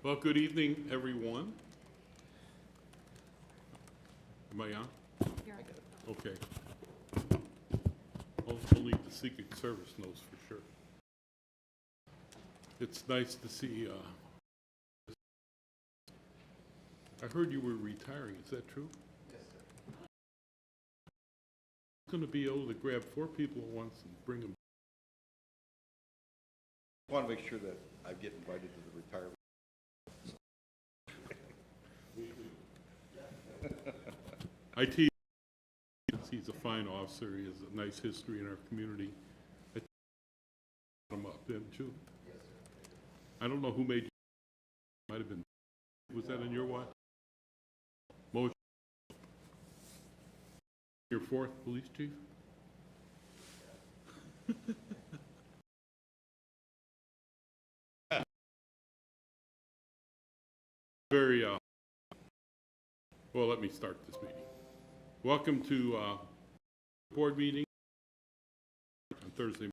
Well, good evening, everyone. Am I on? Okay. Only the Secret Service knows for sure. It's nice to see, I heard you were retiring, is that true? Yes, sir. Going to be able to grab 4 people at once and bring them. I want to make sure that I get invited to the retirement. IT, he's a fine officer, he has a nice history in our community. I brought him up, didn't you? Yes, sir. I don't know who made you, might have been, was that in your watch? Motion. Your 4th police chief? Very, well, let me start this meeting. Welcome to board meeting on Thursday.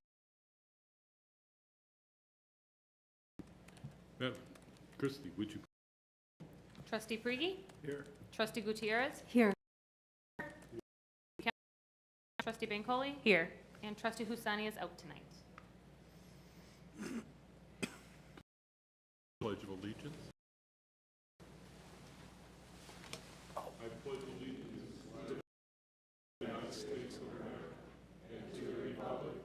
Madam Christie, would you? Trustee Prigi? Here. Trustee Gutierrez? Here. Trustee Bancole? Here. And Trustee Husani is out tonight. Pledge of Allegiance. I pledge allegiance to the United States of America and to the republic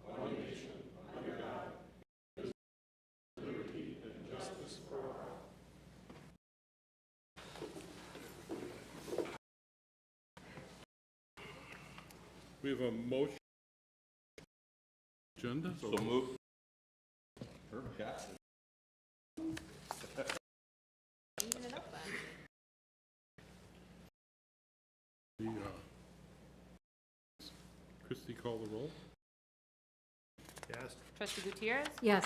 for one nation, under God, liberty and justice for all. We have a motion. Agenda. So move. Got it. Even it up then. The, Christie, call the roll. Yes. Trustee Gutierrez? Yes.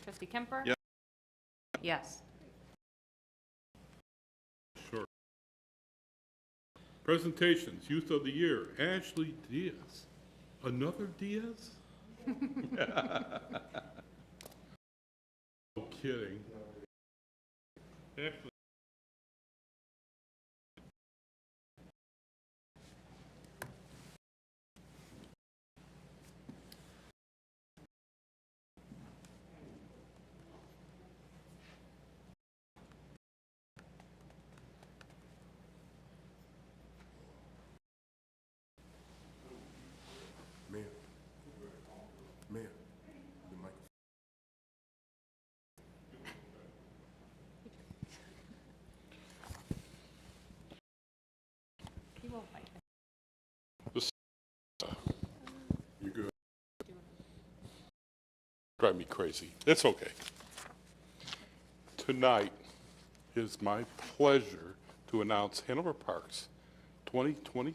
Trustee Kemper? Yes. Yes. Sure. Presentations, Youth of the Year, Ashley Diaz. Another Diaz? No kidding. Ashley. Mayor, the mic. He won't fight. You good? Drive me crazy. It's okay. Tonight is my pleasure to announce Hanover Park's 2020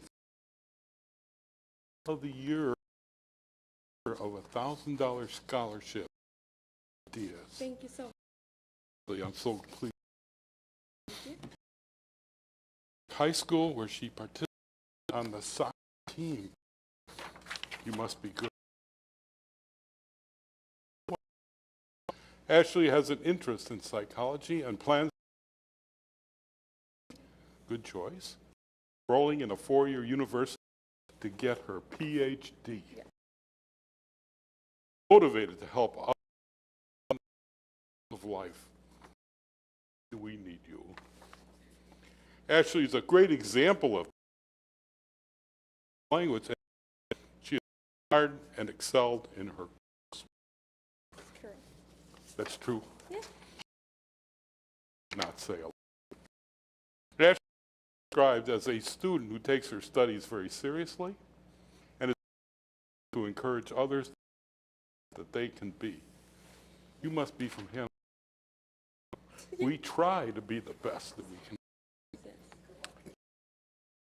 of the Year of $1,000 scholarship. Diaz. Thank you so much. I'm so pleased. High school where she participated on the soccer team. You must be good. Ashley has an interest in psychology and plans. Good choice. Enrolling in a 4-year university to get her PhD. Yeah. Motivated to help others of life. We need you. Ashley is a great example of language. She hard and excelled in her. True. That's true. Yeah. Not say a lot. Ashley is described as a student who takes her studies very seriously and is to encourage others that they can be. You must be from Hanover. We try to be the best that we can.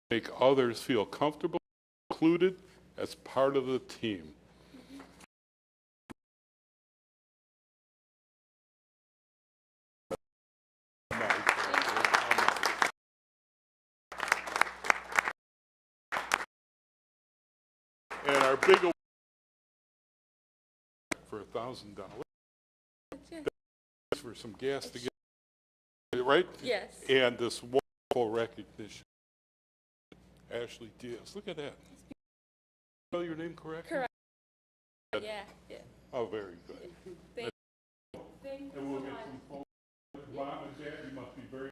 Make others feel comfortable, included as part of the team. And our big award for $1,000 for some gas to get, right? Yes. And this wonderful recognition. Ashley Diaz, look at that. Spell your name correctly? Correct. Yeah. Yeah. Oh, very good. Thank And we'll get some photos. Mom and Dad, you must be very.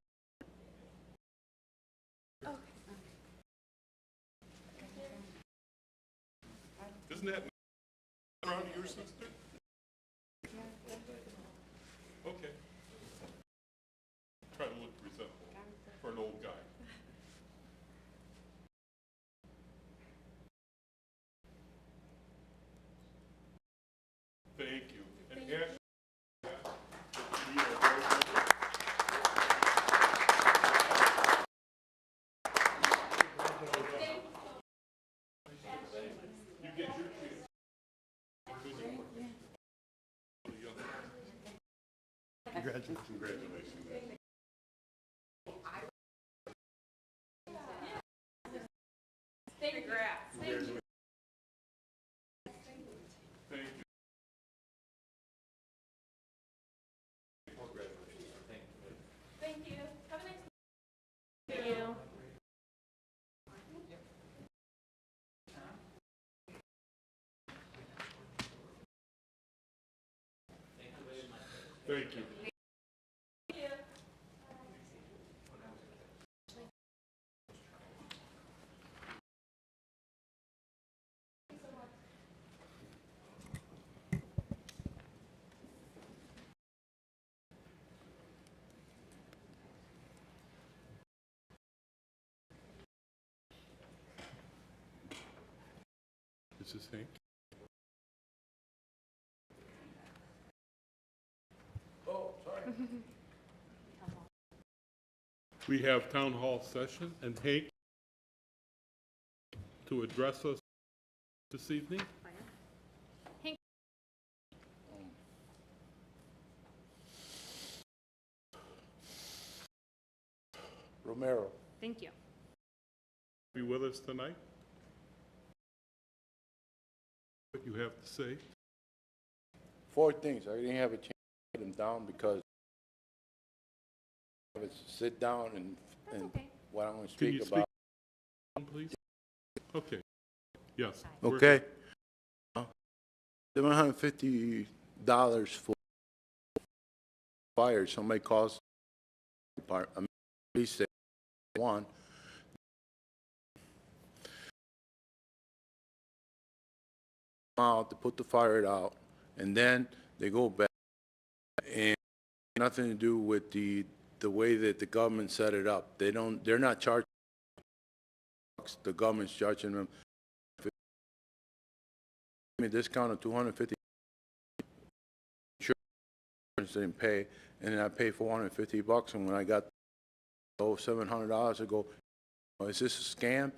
Isn't that around your sister? Okay. Try to look presentable for an old guy. Thank you. And Ashley, we are very grateful. You get your chance. Congratulations. Thank you. Thank you. Have a nice Thank you. Thank you. This is Hank. We have town hall session, and Hank to address us this evening. Hank. Romero. Thank you. Be with us tonight. What you have to say? 4 things. I didn't have a chance to write them down because I was sit down and okay. what I'm going to Can you speak about. please? Okay. Yes. Okay. $750 for fire. Somebody calls department. Police station 1. Out to put the fire out, and then they go back, and nothing to do with the way that the government set it up. They're not charging. The government's charging them. A discount of $250. Insurance didn't pay, and then I paid $450. And when I got $700, I go, oh, is this a scam?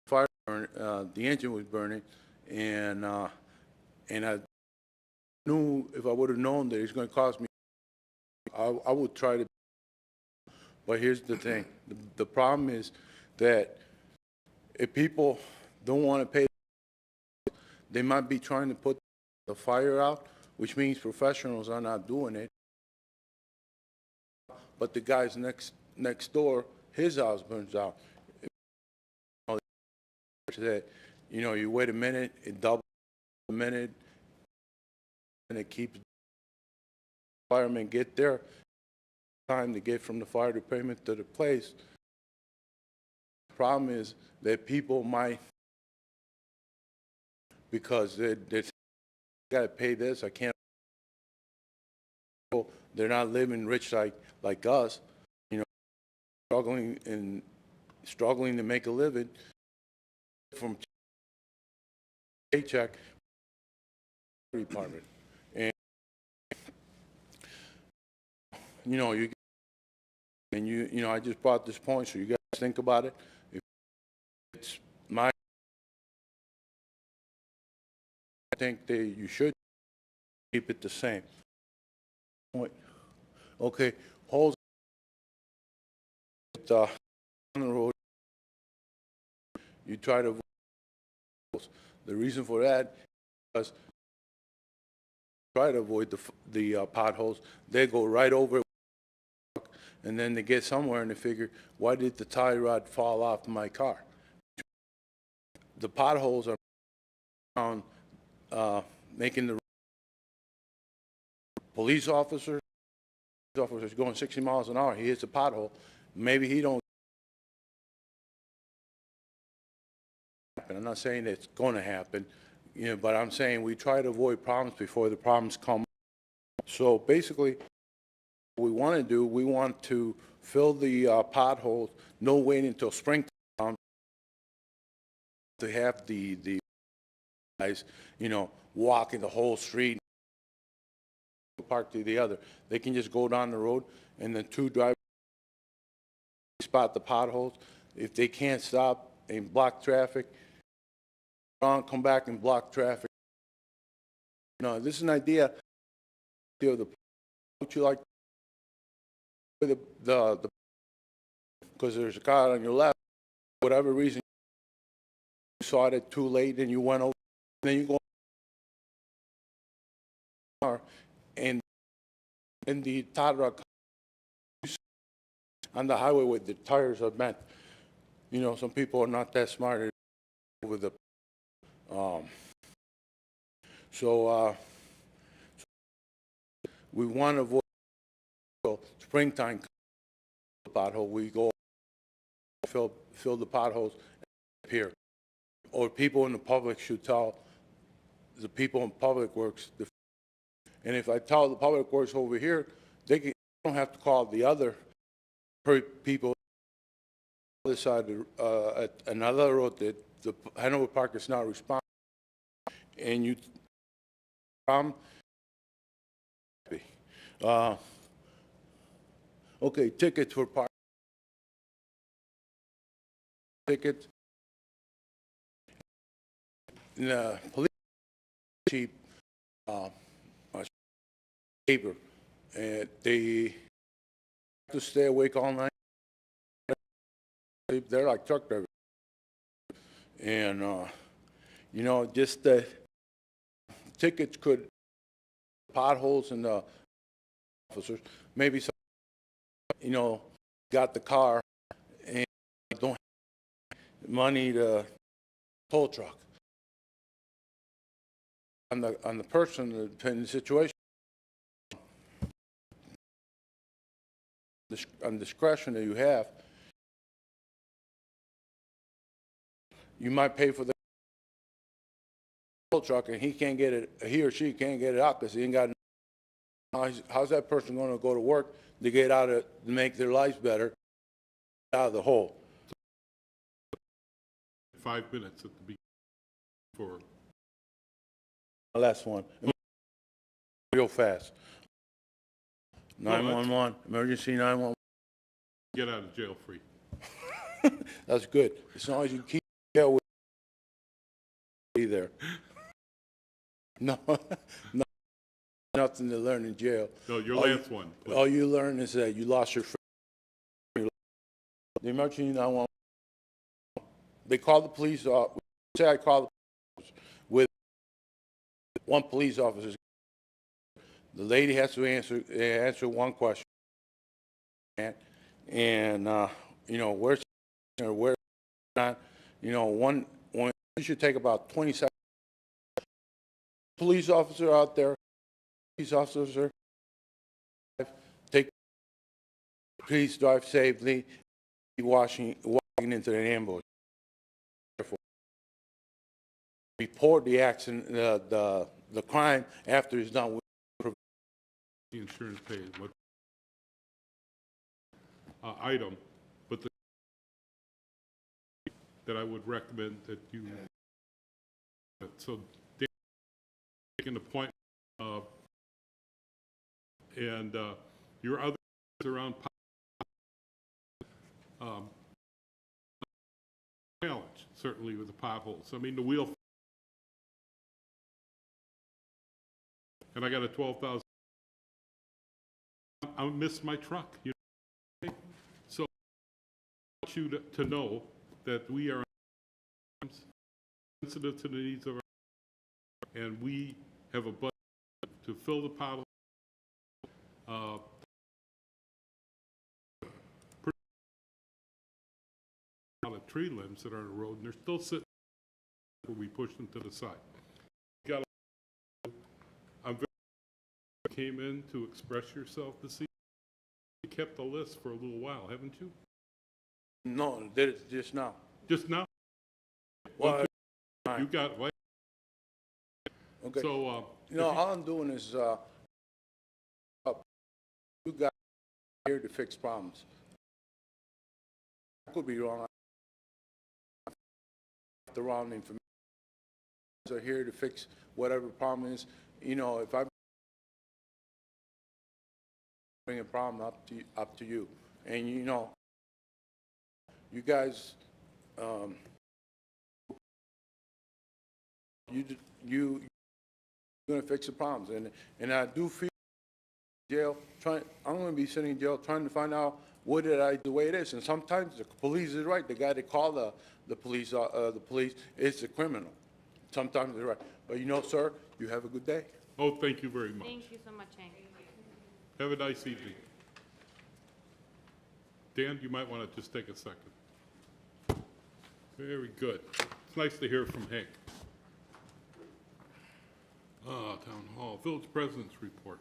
Fire burn, the engine was burning, and I knew if I would have known that it's going to cost me, I would try to. But here's the thing: the problem is that if people don't want to pay, they might be trying to put the fire out, which means professionals are not doing it. But the guys next door, his house burns out. That, you know, you wait a minute, it doubles a minute, and it keeps firemen get there. Time to get from the fire department to the place. The problem is that people might, because they got to pay this, I can't. They're not living rich like us, you know, struggling to make a living from paycheck department. And you know, you know, I just brought this point so you guys think about it. If it's my, I think that you should keep it the same. Okay, holes on the road. You try to avoid. The reason for that is try to avoid the potholes. They go right over it, and then they get somewhere and they figure, why did the tie rod fall off my car? The potholes are on, making the police officers going 60 miles an hour, he hits a pothole, maybe he don't. I'm not saying it's going to happen, you know, but I'm saying we try to avoid problems before the problems come. So basically, what we want to do, we want to fill the potholes, no waiting until springtime to have the guys, you know, walking the whole street, park to the other. They can just go down the road, and then two drivers spot the potholes. If they can't stop and block traffic, come back and block traffic. You know, this is an idea of the what you like the because there's a car on your left, for whatever reason you saw it too late and you went over, and then you go and the tire rock on the highway with the tires are bent. You know, some people are not that smart over the we want to avoid springtime pothole. We go fill the potholes here, or people in the public should tell the people in Public Works. And if I tell the Public Works over here, they don't have to call the other people on the other side at another road that the Hanover Park is not responding. And you, okay, tickets for park. Tickets. The police chief, paper, and they have to stay awake all night. They're like truck drivers, and you know, just the tickets could potholes and the officers. Maybe some, you know, got the car and don't have money to tow truck. On the person in the situation, on discretion that you have, you might pay for the tow truck and he can't get it, he or she can't get it out because he ain't got. How's that person going to go to work to get out of, to make their lives better, out of the hole? 5 minutes at the beginning for. Last one, real fast. 911, emergency 911. Get out of jail free. That's good. As long as you keep jail with be there. No, no, nothing to learn in jail. No, your last one, please. All you learn is that you lost your friend. The emergency 911. They call the police. Say I call the police with one police officer. The lady has to answer one question, and you know where's or where not. You know, one it should take about 20 seconds. Police officer out there, police officer, please drive safely. Walking into an ambush. Report the accident, the crime after it's done. The insurance pays what item, but that I would recommend that you. So, take an appointment, and your other around challenge certainly with the potholes. I mean the wheel. And I got a 12,000. I missed my truck. You know? So I want you to know that we are sensitive to the needs of our, and we have a budget to fill the pothole. Uh, A lot of tree limbs that are on the road, and they're still sitting where we push them to the side. I'm very came in to express yourself this evening. You kept the list for a little while, haven't you? No, did it just now. Just now? Well, You got, like, okay. so, You know, all I'm doing is, you guys are here to fix problems. I could be wrong. The wrong information. Are here to fix whatever problem is. You know, if I bring a problem up to you, and you know, you guys, you're gonna fix the problems, and I do feel jail I'm gonna be sitting in jail trying to find out what did I do the way it is, and sometimes the police is right. The guy that called the police is the criminal. Sometimes they're right, but you know, sir, you have a good day. oh, thank you very much. Thank you so much, Hank. Have a nice evening. Dan, you might want to just take a second. Very good. It's nice to hear from Hank. Town Hall, Village President's Report.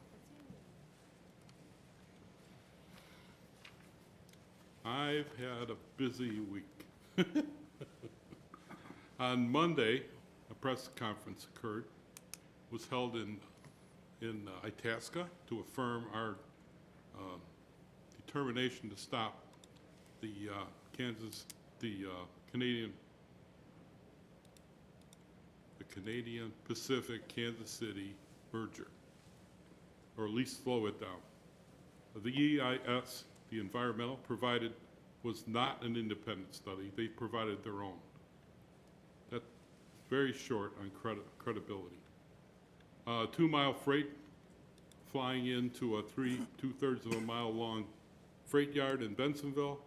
I've had a busy week. On Monday, a press conference occurred, was held in Itasca to affirm our determination to stop the Canadian Pacific Kansas City merger, or at least slow it down. The EIS, the environmental, was not an independent study. They provided their own. That's very short on credibility. 2-mile freight flying into a 2/3 of a mile long freight yard in Bensonville.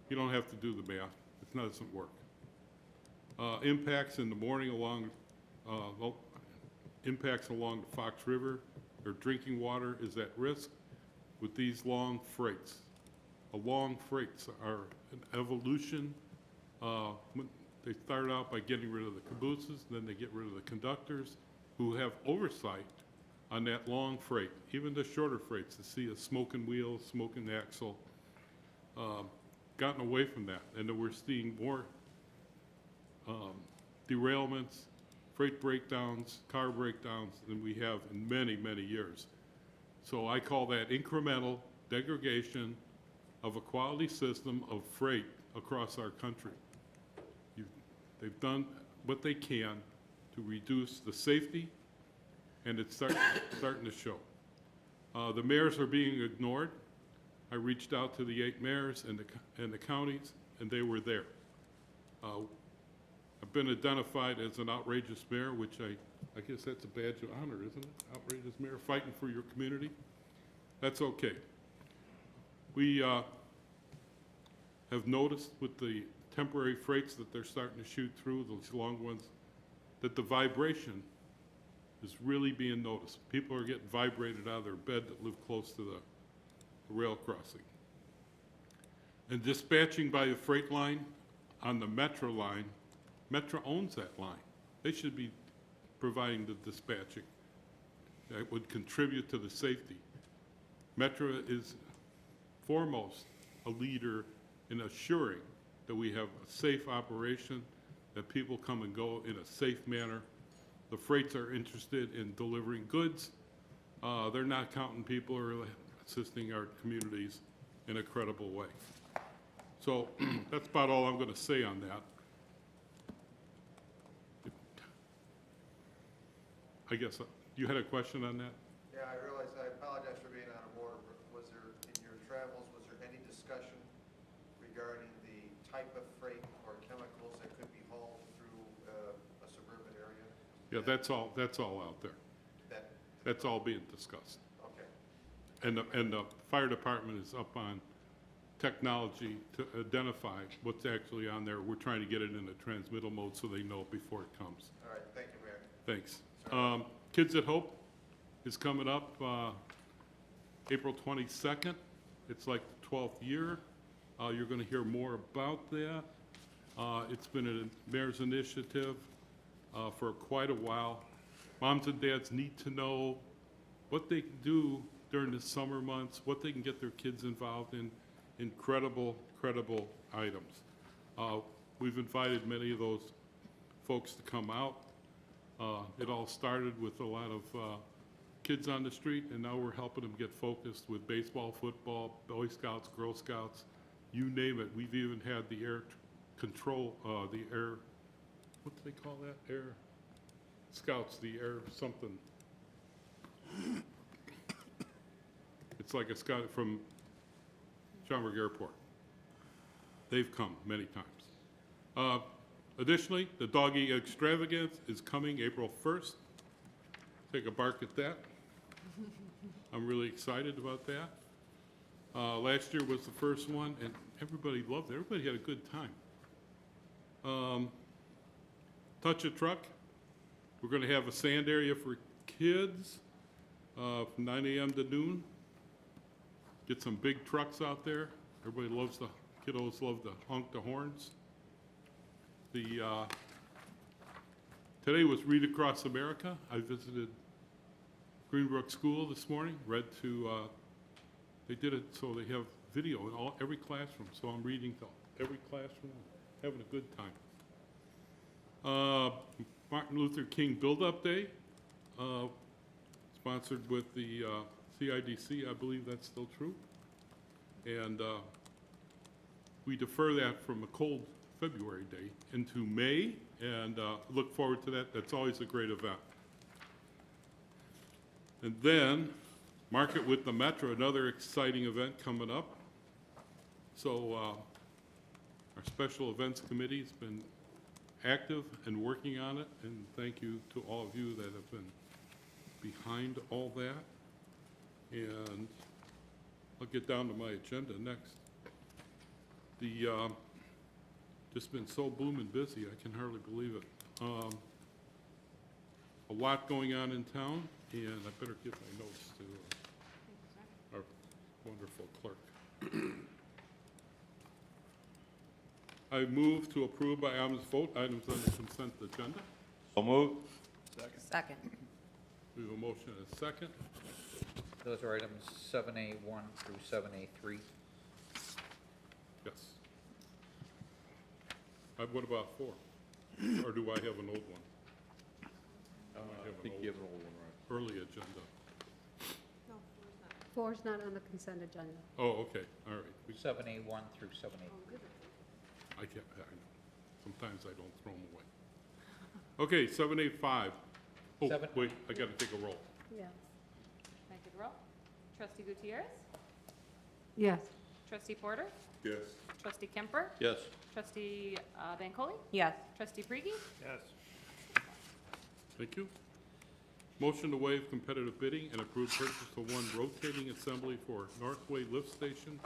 You don't have to do the math. It doesn't work. Impacts in the morning impacts along the Fox River. Their drinking water is at risk with these long freights. Long freights are an evolution. They start out by getting rid of the cabooses, then they get rid of the conductors who have oversight on that long freight, even the shorter freights, to see a smoking wheel, smoking axle, gotten away from that. And then we're seeing more derailments, freight breakdowns, car breakdowns than we have in many, many years. So I call that incremental degradation of a quality system of freight across our country. They've done what they can to reduce the safety, and it's starting to show. The mayors are being ignored. I reached out to the 8 mayors and the counties, and they were there. I've been identified as an outrageous mayor, which I guess that's a badge of honor, isn't it? Outrageous mayor, fighting for your community. That's okay. We have noticed with the temporary freights that they're starting to shoot through, those long ones, that the vibration is really being noticed. People are getting vibrated out of their bed that live close to the rail crossing. And dispatching by the freight line on the Metro line, Metro owns that line. They should be providing the dispatching. That would contribute to the safety. Metro is foremost a leader in assuring that we have a safe operation, that people come and go in a safe manner. The freights are interested in delivering goods. They're not counting people or assisting our communities in a credible way. So that's about all I'm going to say on that. I guess you had a question on that? Yeah, I realize, I apologize for being out of order, but was there, in your travels, was there any discussion regarding the type of freight or chemicals that could be hauled through a suburban area? Yeah, that's all out there. That's all being discussed. Okay. And the fire department is up on technology to identify what's actually on there. We're trying to get it in a transmittal mode so they know before it comes. All right, thank you, Mayor. Thanks. Kids at Hope, is coming up April 22nd. It's like the 12th year. You're going to hear more about that. It's been a mayor's initiative for quite a while. Moms and dads need to know what they can do during the summer months, what they can get their kids involved in. Incredible items. We've invited many of those folks to come out. It all started with a lot of kids on the street, and now we're helping them get focused with baseball, football, Boy Scouts, Girl Scouts, you name it. We've even had the air control, the air, what do they call that? Air Scouts, the air something. It's like a scout from Schaumburg Airport. They've come many times. Additionally, the Doggy Extravagance is coming April 1st. Take a bark at that. I'm really excited about that. Last year was the first one, and everybody loved it. Everybody had a good time. Touch a Truck. We're going to have a sand area for kids from 9 a.m. to noon. Get some big trucks out there. Everybody loves the kiddos love to honk the horns. Today was Read Across America. I visited Greenbrook School this morning. Read to they did it so they have video in every classroom. So I'm reading to every classroom, having a good time. Martin Luther King Build-Up Day, sponsored with the CIDC. I believe that's still true. And we defer that from a cold February day into May, and look forward to that. That's always a great event. And then, Market with the Metro, another exciting event coming up. So our special events committee has been active and working on it, and thank you to all of you that have been behind all that. And I'll get down to my agenda next. Just been so blooming busy, I can hardly believe it. A lot going on in town, and I better give my notes to our wonderful clerk. I move to approve by unanimous vote items on the consent agenda. So moved. Second. We have a motion and a second. Those are items 7A1 through 7A3. Yes. What about 4? Or do I have an old one? I might have an old, old one, right? early agenda. Four is not on the consent agenda. Oh, okay, all right. 7A1 through 7A3. I can't, I know. Sometimes I don't throw them away. Okay, 785. Oh, Seven- wait, I gotta take a roll. Yes. Can I take a roll? Trustee Gutierrez? Yes. Trustee Porter? Yes. Trustee Kemper? Yes. Trustee Bancole? Yes. Trustee Brigi? Yes. Thank you. Motion to waive competitive bidding and approve purchase of one rotating assembly for Northway Lift Station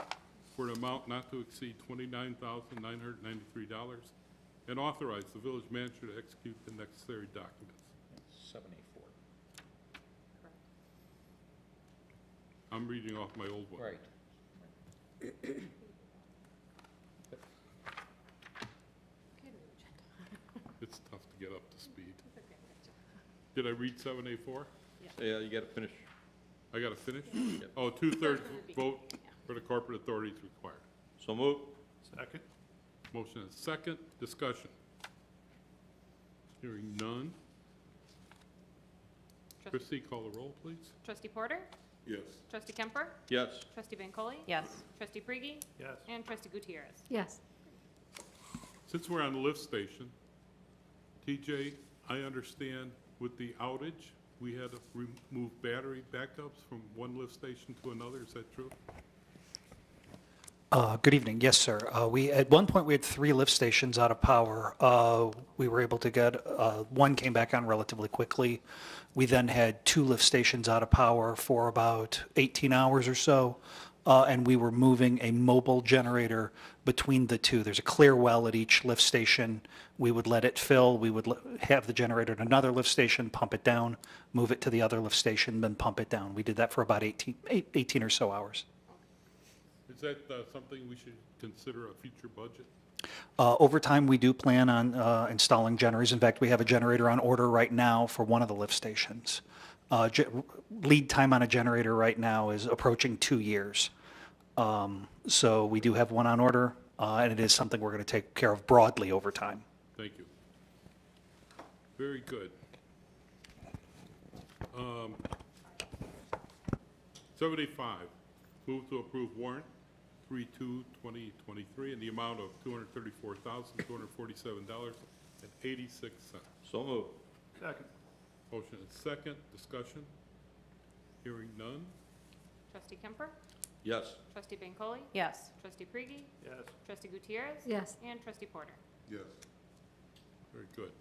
for an amount not to exceed $29,993, and authorize the village manager to execute the necessary documents. That's 7A4. I'm reading off my old one. Right. It's tough to get up to speed. Did I read 7A4? Yeah, you gotta finish. I gotta finish? Oh, 2/3 vote for the corporate authority is required. So moved. Second. Motion is second. Discussion. Hearing none. Christie, call the roll, please. Trustee Porter? Yes. Trustee Kemper? Yes. Trustee Bancole? Yes. Trustee Brigi? Yes. And Trustee Gutierrez? Yes. Since we're on the lift station, TJ, I understand with the outage, we had to remove battery backups from one lift station to another. Is that true? Good evening. Yes, sir. At one point, we had 3 lift stations out of power. We were able to get, one came back on relatively quickly. We then had 2 lift stations out of power for about 18 hours or so. and we were moving a mobile generator between the two. There's a clear well at each lift station. We would let it fill, we would have the generator at another lift station, pump it down, move it to the other lift station, then pump it down. We did that for about 18 or so hours. Is that something we should consider a future budget? Over time, we do plan on installing generators. In fact, we have a generator on order right now for one of the lift stations. Lead time on a generator right now is approaching 2 years. So we do have one on order, and it is something we're going to take care of broadly over time. Thank you. Very good. 785, move to approve warrant 3/2/2023 in the amount of $234,247.86. So move. Motion is second. Discussion? Hearing none. Trustee Kemper? Yes. Trustee Bancole? Yes. Trustee Prigi? Yes. Trustee Gutierrez? Yes. And Trustee Porter? Yes. Very good.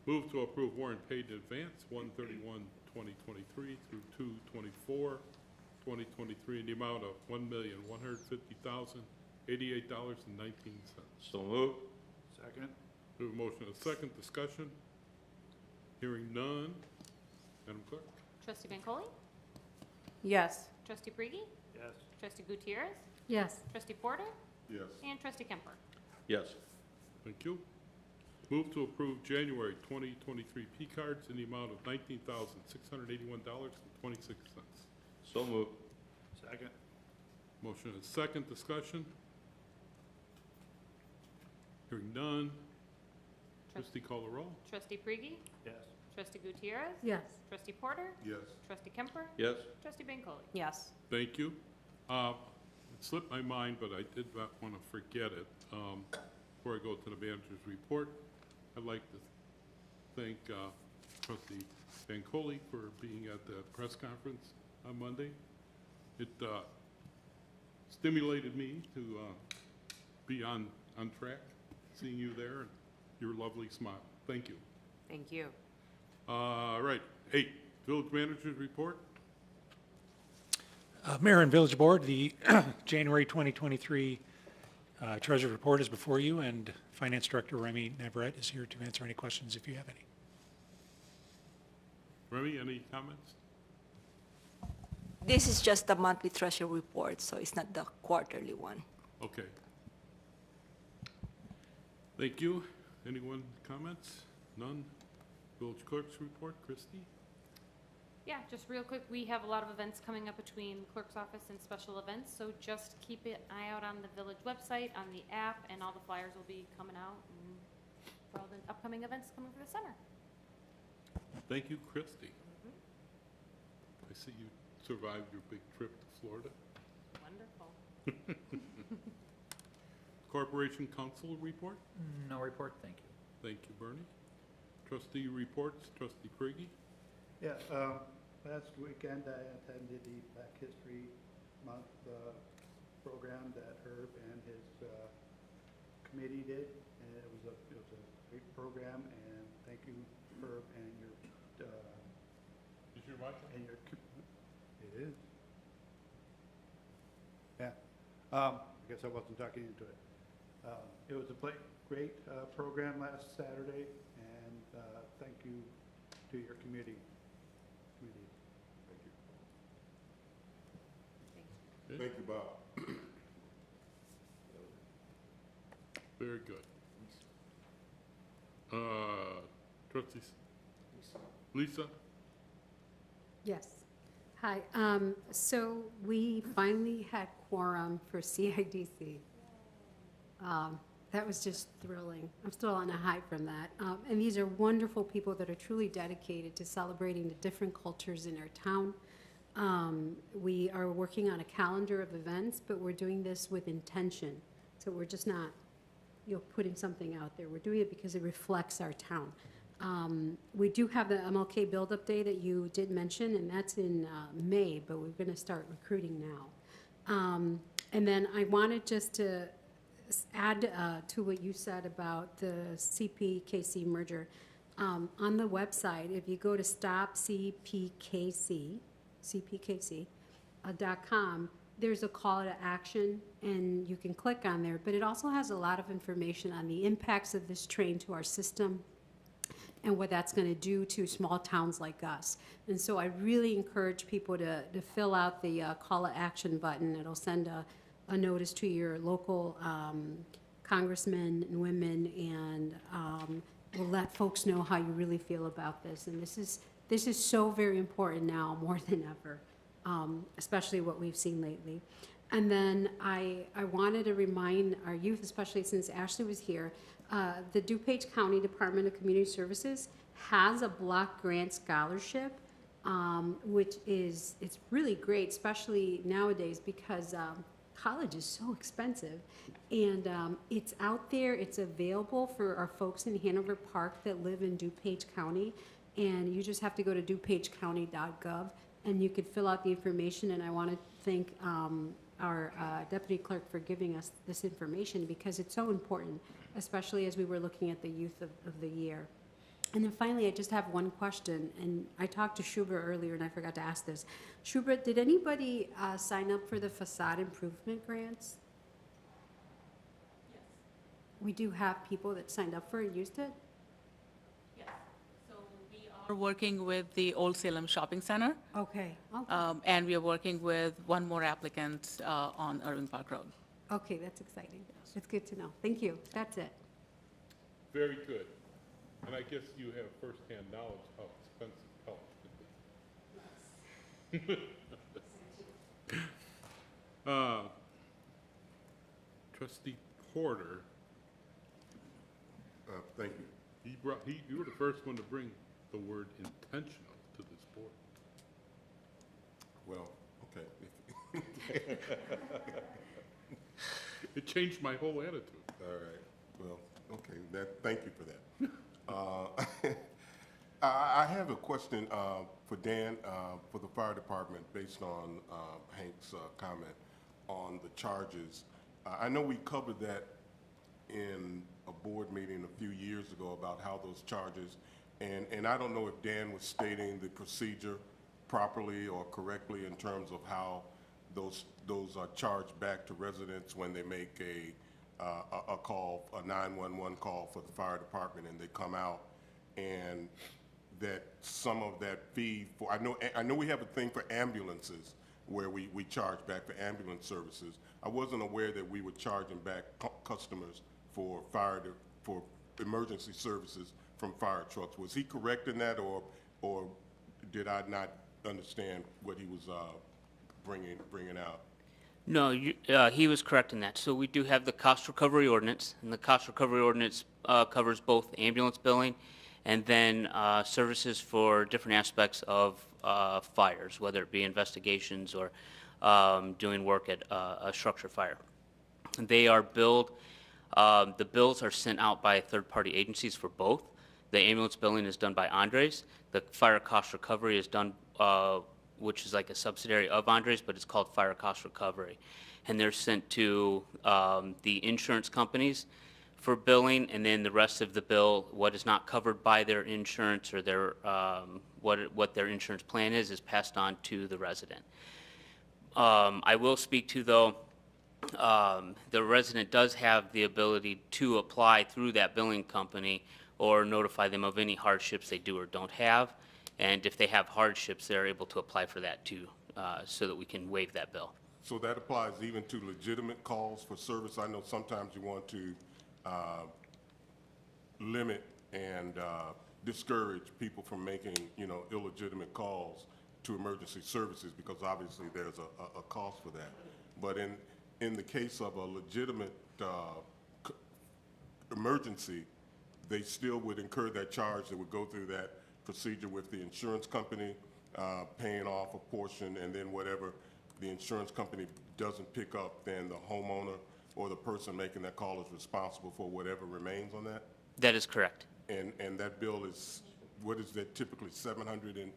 Move to approve warrant paid in advance 1/31/2023 through 2/24/2023 in the amount of $1,150,088.19. So move. Second. We have a motion and a second. Discussion? Hearing none. Madam Clerk? Trustee Bancole? Yes. Trustee Prigi? Yes. Trustee Gutierrez? Yes. Trustee Porter? Yes. And Trustee Kemper? Yes. Thank you. Move to approve January 2023 P cards in the amount of $19,681.26. So move. Second. Motion is second. Discussion? Hearing none. Trustee call the roll. Trustee Prigi? Yes. Trustee Gutierrez? Yes. Trustee Porter? Yes. Trustee Kemper? Yes. Trustee Bancole? Yes. Thank you. It slipped my mind, but I did not want to forget it. Before I go to the manager's report, I'd like to thank Trustee Bancole for being at the press conference on Monday. It stimulated me to be on track, seeing you there and your lovely smile. Thank you. Thank you. All right, 8, village manager's report. Mayor and Village Board, the January 2023 Treasury Report is before you, and Finance Director Remy Navarette is here to answer any questions if you have any. Remy, any comments? This is just the monthly treasury report, so it's not the quarterly one. Okay. Thank you. Anyone comments? None? Village clerk's report, Christie? Yeah, just real quick, we have a lot of events coming up between clerk's office and special events, so just keep an eye out on the village website, on the app, and all the flyers will be coming out and for all the upcoming events coming for the summer. Thank you, Christie. I see you survived your big trip to Florida. Wonderful. Corporation Council report? No report, thank you. Thank you, Bernie. Trustee reports, Trustee Prigi? Yeah, last weekend I attended the Black History Month program that Herb and his committee did, and it was a great program, and thank you, Herb, and your Is your mic on? it is. Yeah, I guess I wasn't talking into it. It was a great program last Saturday, and thank you to your committee. Thank you, Bob. Very good. Trustees? Lisa? Yes. Hi. So we finally had quorum for CIDC. That was just thrilling. I'm still on a high from that. And these are wonderful people that are truly dedicated to celebrating the different cultures in our town. We are working on a calendar of events, but we're doing this with intention. So we're just not, putting something out there. We're doing it because it reflects our town. We do have the MLK Build-Up Day that you did mention, and that's in May, but we're going to start recruiting now. And then I wanted just to add to what you said about the CPKC merger. On the website, if you go to stopcpkc.com, there's a call to action, and you can click on there, but it also has a lot of information on the impacts of this train to our system and what that's going to do to small towns like us. And so I really encourage people to fill out the call to action button. It'll send a notice to your local congressmen and women, and will let folks know how you really feel about this. And this is so very important now, more than ever, especially what we've seen lately. And then I wanted to remind our youth, especially since Ashley was here, the DuPage County Department of Community Services has a block grant scholarship, which it's really great, especially nowadays, because college is so expensive. And it's out there, it's available for our folks in Hanover Park that live in DuPage County. And you just have to go to dupagecounty.gov, and you could fill out the information. And I want to thank our deputy clerk for giving us this information, because it's so important, especially as we were looking at the youth of the year. And then finally, I just have one question, and I talked to Shubra earlier, and I forgot to ask this. Shubra, did anybody sign up for the facade improvement grants? Yes. We do have people that signed up for it and used it? Yes. So we are working with the Old Salem Shopping Center, Okay, and we are working with one more applicant on Irving Park Road. okay, that's exciting. It's good to know. Thank you. That's it. Very good. And I guess you have firsthand knowledge how expensive college can be. Trustee Porter, Thank you. you were the first one to bring the word intentional to this board. Well, okay. It changed my whole attitude. All right. Well, okay. Thank you for that. I have a question for Dan for the fire department based on Hank's comment on the charges. I know we covered that in a board meeting a few years ago about how those charges, and I don't know if Dan was stating the procedure properly or correctly in terms of how those are charged back to residents when they make a call, a 911 call for the fire department, and they come out, and that some of that fee for, I know we have a thing for ambulances where we charge back for ambulance services. I wasn't aware that we were charging back customers for for emergency services from fire trucks. Was he correct in that, or did I not understand what he was bringing out? No, he was correct in that. So we do have the cost recovery ordinance, and the cost recovery ordinance covers both ambulance billing and then services for different aspects of fires, whether it be investigations or doing work at a structure fire. They are billed, the bills are sent out by third-party agencies for both. The ambulance billing is done by Andres. The fire cost recovery is done which is like a subsidiary of Andres, but it's called Fire Cost Recovery. And they're sent to the insurance companies for billing, and then the rest of the bill, what is not covered by their insurance or their what their insurance plan is passed on to the resident. I will speak to, though, the resident does have the ability to apply through that billing company or notify them of any hardships they do or don't have. And if they have hardships, they're able to apply for that too, so that we can waive that bill. So that applies even to legitimate calls for service? I know sometimes you want to limit and discourage people from making, illegitimate calls to emergency services, because obviously there's a cost for that. But in the case of a legitimate emergency, they still would incur that charge. They would go through that procedure with the insurance company, paying off a portion, and then whatever the insurance company doesn't pick up, then the homeowner or the person making that call is responsible for whatever remains on that? That is correct. And that bill is, what is that, typically $750?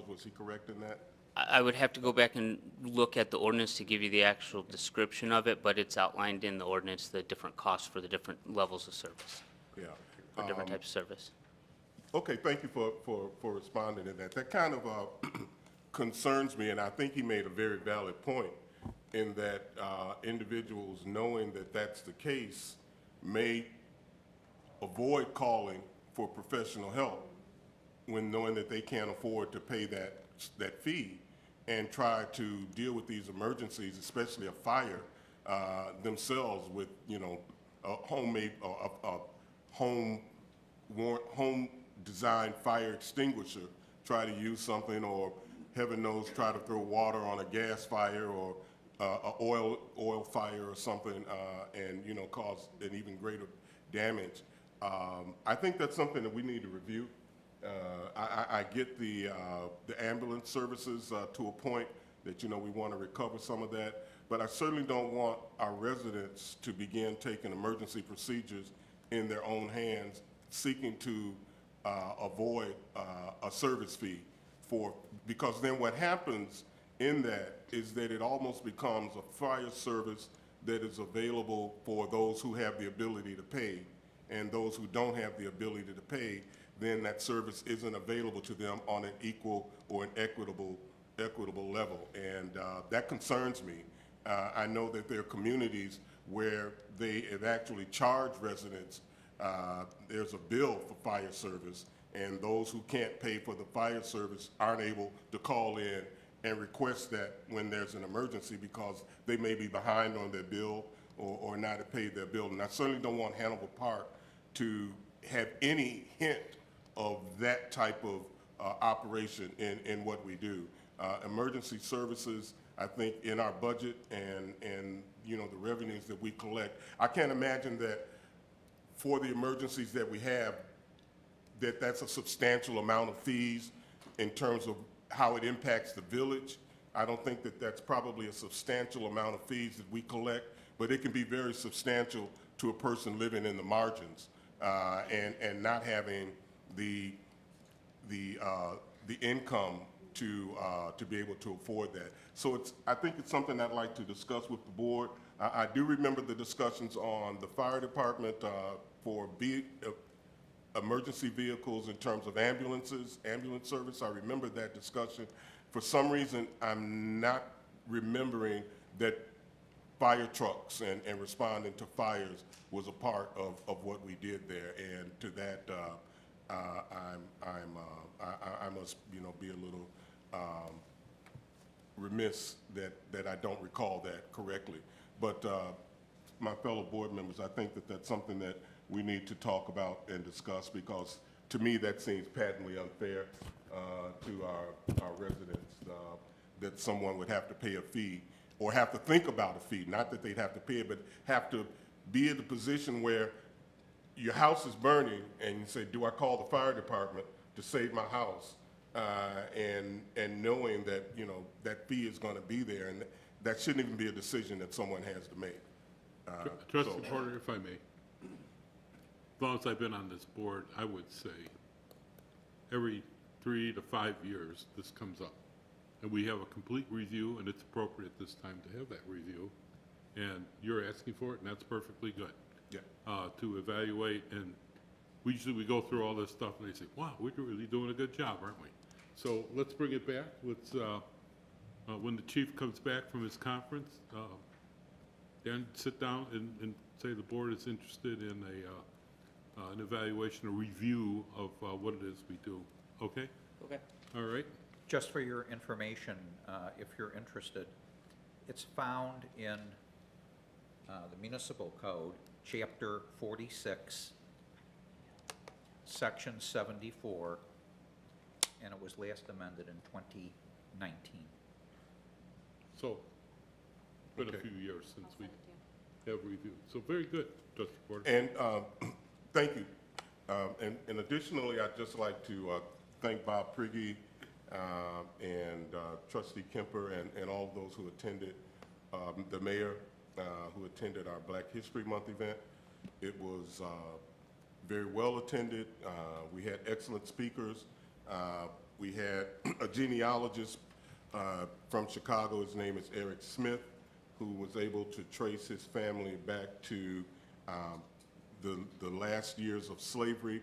Was he correct in that? I would have to go back and look at the ordinance to give you the actual description of it, but it's outlined in the ordinance, the different costs for the different levels of service, Yeah. for different types of service. Okay, thank you for responding to that. That kind of concerns me, and I think he made a very valid point, in that individuals, knowing that that's the case, may avoid calling for professional help when knowing that they can't afford to pay that fee, and try to deal with these emergencies, especially a fire, themselves with, you know, a homemade, a home designed fire extinguisher, try to use something, or heaven knows, try to throw water on a gas fire or a oil fire or something, and, you know, cause an even greater damage. I think that's something that we need to review. I get the ambulance services to a point that, you know, we want to recover some of that, but I certainly don't want our residents to begin taking emergency procedures in their own hands, seeking to avoid a service fee because then what happens in that is that it almost becomes a fire service that is available for those who have the ability to pay, and those who don't have the ability to pay, then that service isn't available to them on an equal or an equitable level. And that concerns me. I know that there are communities where they have actually charged residents. There's a bill for fire service, and those who can't pay for the fire service aren't able to call in and request that when there's an emergency because they may be behind on their bill or not have paid their bill. And I certainly don't want Hannibal Park to have any hint of that type of operation in what we do. Emergency services, I think, in our budget and you know, the revenues that we collect, I can't imagine that for the emergencies that we have, that's a substantial amount of fees in terms of how it impacts the village. I don't think that that's probably a substantial amount of fees that we collect, but it can be very substantial to a person living in the margins and not having the income to be able to afford that. So I think it's something I'd like to discuss with the board. I do remember the discussions on the fire department for emergency vehicles in terms of ambulance service. I remember that discussion. For some reason, I'm not remembering that fire trucks and responding to fires was a part of what we did there. And to that, I must, you know, be a little remiss that I don't recall that correctly. But my fellow board members, I think that that's something that we need to talk about and discuss, because to me that seems patently unfair to our residents, that someone would have to pay a fee or have to think about a fee, not that they'd have to pay it, but have to be in the position where your house is burning and you say, do I call the fire department to save my house? And knowing that, you know, that fee is going to be there, and that shouldn't even be a decision that someone has to make. Trustee Porter, if I may. As long as I've been on this board, I would say every 3 to 5 years this comes up. And we have a complete review, and it's appropriate this time to have that review. And you're asking for it, and that's perfectly good. Yeah. To evaluate, and usually we go through all this stuff and they say, wow, we're really doing a good job, aren't we? So let's bring it back. Let's, when the chief comes back from his conference, then sit down and say the board is interested in an evaluation, a review of what it is we do. Okay? Okay. All right. Just for your information, if you're interested, it's found in the Municipal Code, Chapter 46, Section 74, and it was last amended in 2019. So, been Okay. a few years since we have reviewed. So very good, Trustee Porter. And thank you. And additionally, I'd just like to thank Bob Prigge and Trustee Kemper and all those who attended, the mayor who attended our Black History Month event. It was very well attended. We had excellent speakers. We had a genealogist from Chicago. His name is Eric Smith, who was able to trace his family back to the last years of slavery,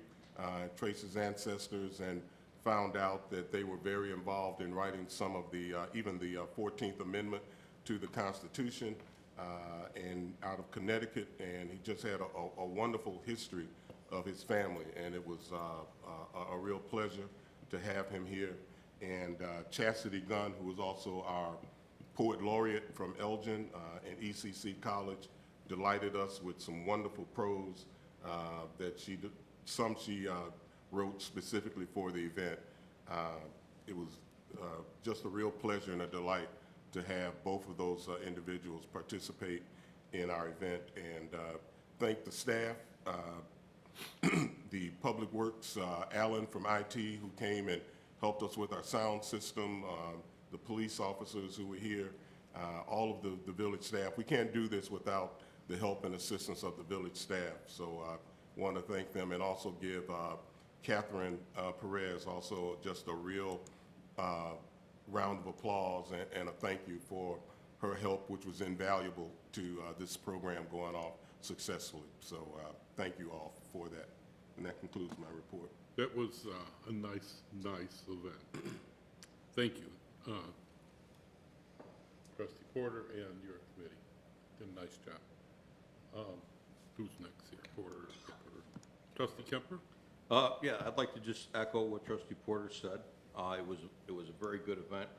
trace his ancestors, and found out that they were very involved in writing some of the, even the 14th Amendment to the Constitution and out of Connecticut, and he just had a wonderful history of his family, and it was a real pleasure to have him here. And Chastity Gunn, who was also our poet laureate from Elgin and ECC College, delighted us with some wonderful prose that she wrote specifically for the event. It was just a real pleasure and a delight to have both of those individuals participate in our event, and thank the staff, the Public Works, Alan from IT, who came and helped us with our sound system, the police officers who were here, all of the village staff. We can't do this without the help and assistance of the village staff. So I want to thank them, and also give Catherine Perez also just a real round of applause and a thank you for her help, which was invaluable to this program going off successfully. So thank you all for that. And that concludes my report. That was a nice event. Thank you, Trustee Porter and your committee. Did a nice job. Who's next here? Porter, Kemper. Trustee Kemper? Yeah, I'd like to just echo what Trustee Porter said. It was a very good event.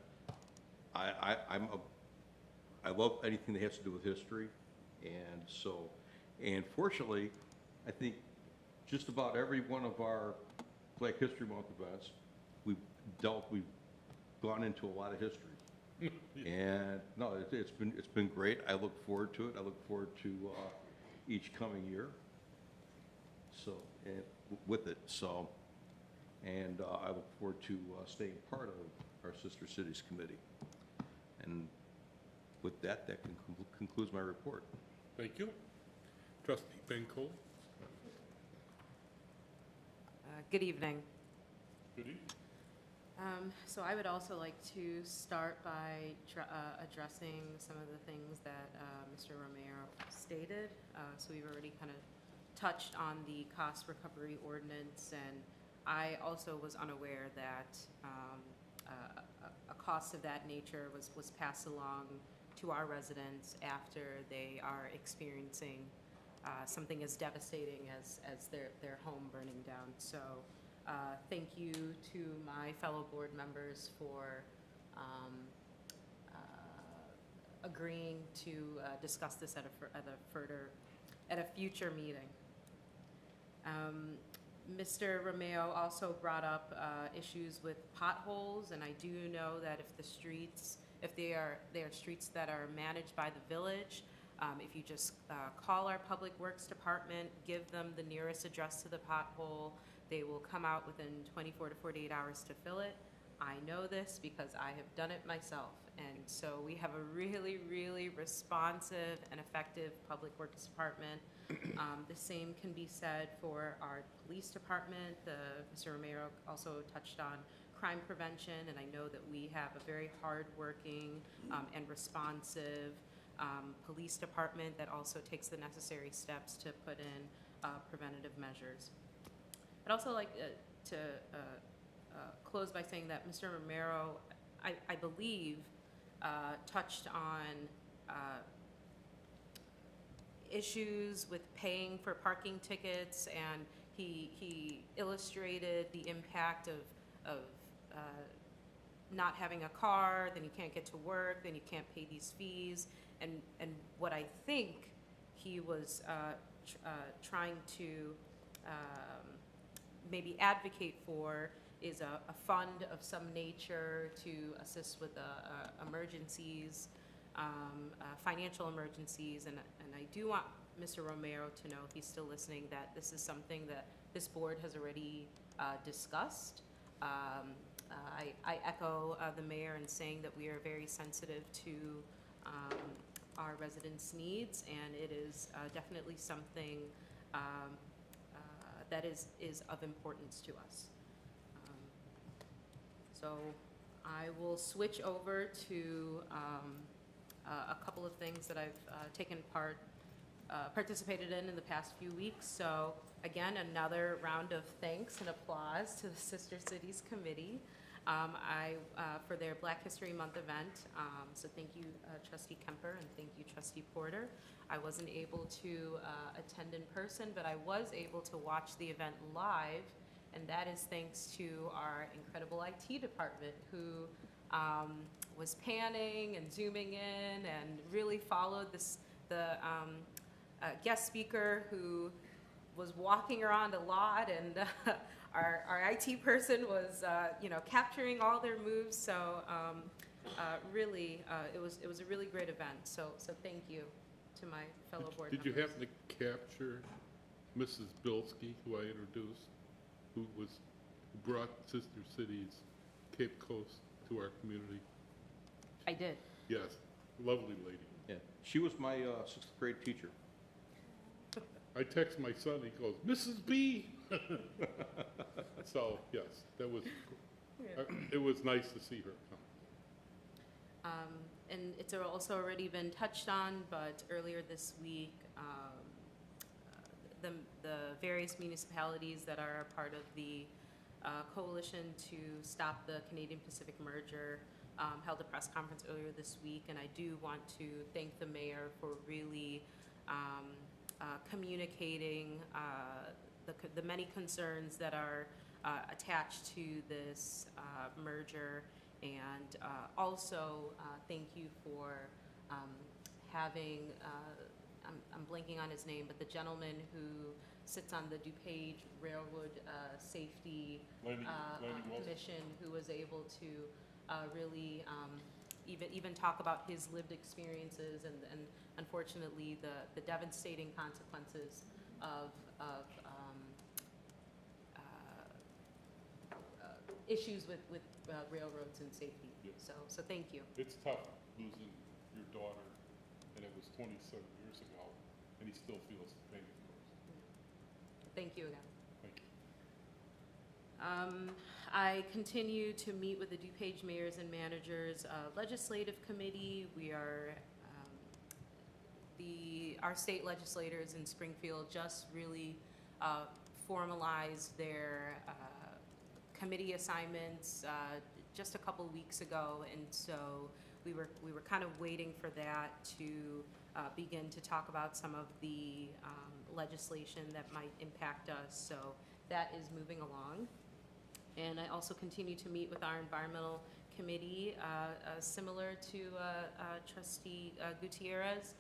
I love anything that has to do with history, and fortunately, I think just about every one of our Black History Month events, we've gone into a lot of history. And no, it's been great. I look forward to it. I look forward to each coming year. So, and with it, so, and I look forward to staying part of our Sister Cities Committee. And with that, concludes my report. Thank you. Trustee Ben Cole? Good evening. Good evening. So I would also like to start by addressing some of the things that Mr. Romero stated. So we've already kind of touched on the cost recovery ordinance, and I also was unaware that a cost of that nature was passed along to our residents after they are experiencing something as devastating as their home burning down. So thank you to my fellow board members for agreeing to discuss this at a future meeting. Mr. Romeo also brought up issues with potholes, and I do know that if they are streets that are managed by the village, if you just call our Public Works Department, give them the nearest address to the pothole, they will come out within 24 to 48 hours to fill it. I know this because I have done it myself, and so we have a really, really responsive and effective Public Works Department. The same can be said for our police department. Mr. Romero also touched on crime prevention, and I know that we have a very hard-working and responsive police department that also takes the necessary steps to put in preventative measures. I'd also like to close by saying that Mr. Romero, I believe, touched on issues with paying for parking tickets, and he illustrated the impact of not having a car, then you can't get to work, then you can't pay these fees, and what I think he was trying to maybe advocate for is a fund of some nature to assist with emergencies, financial emergencies, and I do want Mr. Romero to know, if he's still listening, that this is something that this board has already discussed. I echo the mayor in saying that we are very sensitive to our residents' needs, and it is definitely something that is of importance to us. So I will switch over to a couple of things that I've participated in the past few weeks. So again, another round of thanks and applause to the Sister Cities Committee. For their Black History Month event. So thank you, Trustee Kemper, and thank you, Trustee Porter. I wasn't able to attend in person, but I was able to watch the event live, and that is thanks to our incredible IT department who was panning and zooming in and really followed the guest speaker who was walking around a lot, and our IT person was, capturing all their moves. So really, it was a really great event. So thank you to my fellow board Did members. you happen to capture Mrs. Bilski, who I introduced, who brought Sister Cities Cape Coast to our community? I did. Yes, lovely lady. Yeah, she was my sixth grade teacher. I text my son, he goes, Mrs. B. So, yes, that was, it was nice to see her come. And it's also already been touched on, but earlier this week, the various municipalities that are a part of the coalition to stop the Canadian Pacific merger held a press conference earlier this week, and I do want to thank the mayor for really communicating the many concerns that are attached to this merger, and also thank you for having, I'm blanking on his name, but the gentleman who sits on the DuPage Railroad Safety Lanny Wilson. Commission, who was able to really even talk about his lived experiences and unfortunately the devastating consequences of issues with railroads and safety. Yeah. So thank you. It's tough losing your daughter, and it was 27 years ago, and he still feels the pain, of course. Thank you again. Thank you. I continue to meet with the DuPage Mayors and Managers Legislative Committee. We are, our state legislators in Springfield just really formalized their committee assignments just a couple weeks ago, and so we were kind of waiting for that to begin to talk about some of the legislation that might impact us. So that is moving along. And I also continue to meet with our environmental committee, similar to Trustee Gutierrez.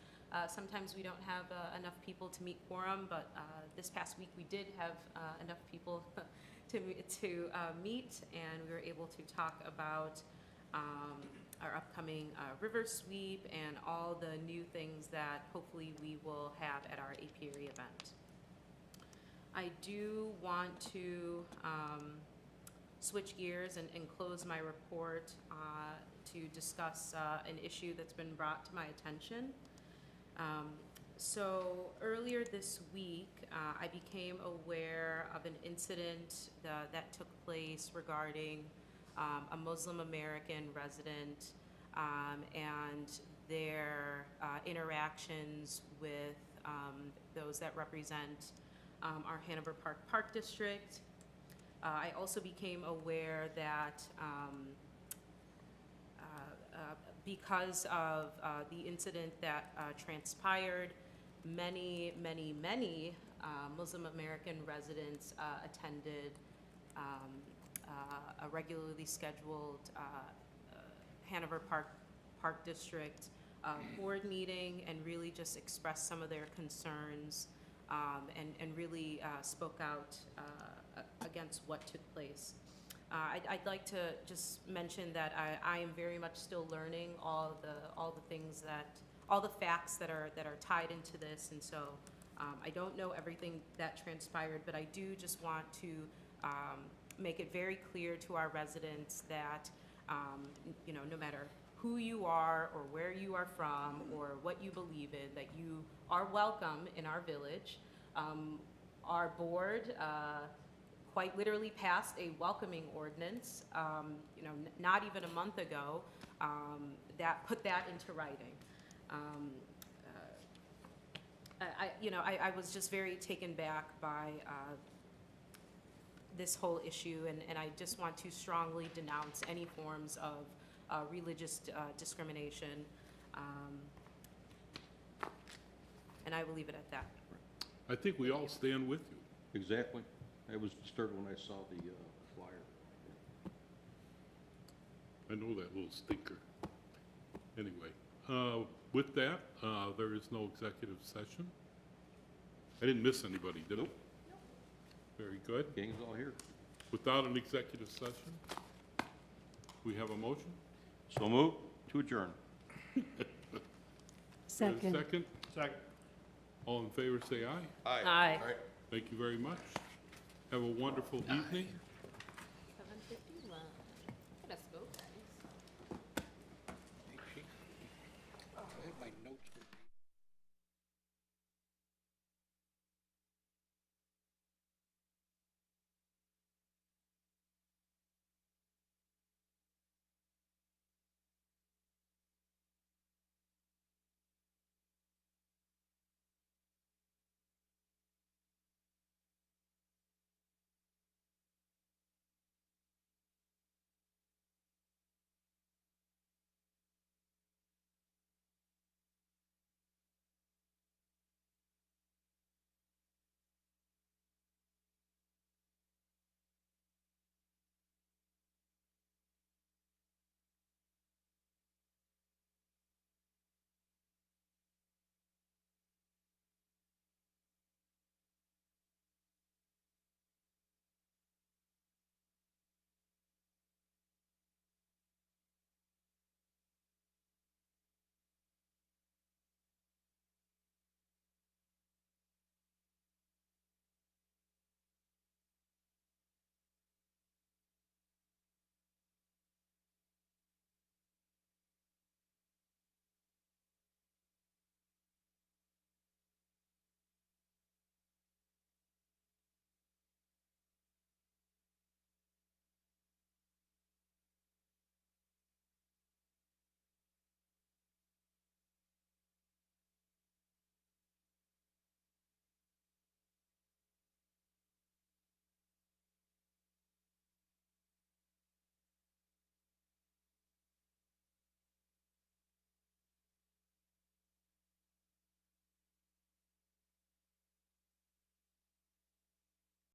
Sometimes we don't have enough people to meet quorum, but this past week we did have enough people to meet, and we were able to talk about our upcoming river sweep and all the new things that hopefully we will have at our apiary event. I do want to switch gears and close my report to discuss an issue that's been brought to my attention. So earlier this week, I became aware of an incident that took place regarding a Muslim American resident and their interactions with those that represent our Hanover Park District. I also became aware that because of the incident that transpired, many Muslim American residents attended a regularly scheduled Hanover Park District board meeting and really just expressed some of their concerns and really spoke out against what took place. I'd like to just mention that I am very much still learning all the facts that are tied into this, and so I don't know everything that transpired, but I do just want to make it very clear to our residents that no matter who you are or where you are from or what you believe in, that you are welcome in our village. Our board quite literally passed a welcoming ordinance, not even a month ago, that put that into writing. I was just very taken back by this whole issue, and I just want to strongly denounce any forms of religious discrimination. And I will leave it at that. I think we all stand with you. Exactly. I was disturbed when I saw the flyer. I know that little stinker. Anyway, with that, there is no executive session. I didn't miss anybody, did I? Very good. Gang's all here. Without an executive session, we have a motion? So move to adjourn. Second. Second? Second. All in favor, say aye. Aye. Thank you very much. Have a wonderful evening. 7:51. Let's go, guys. I have my notes.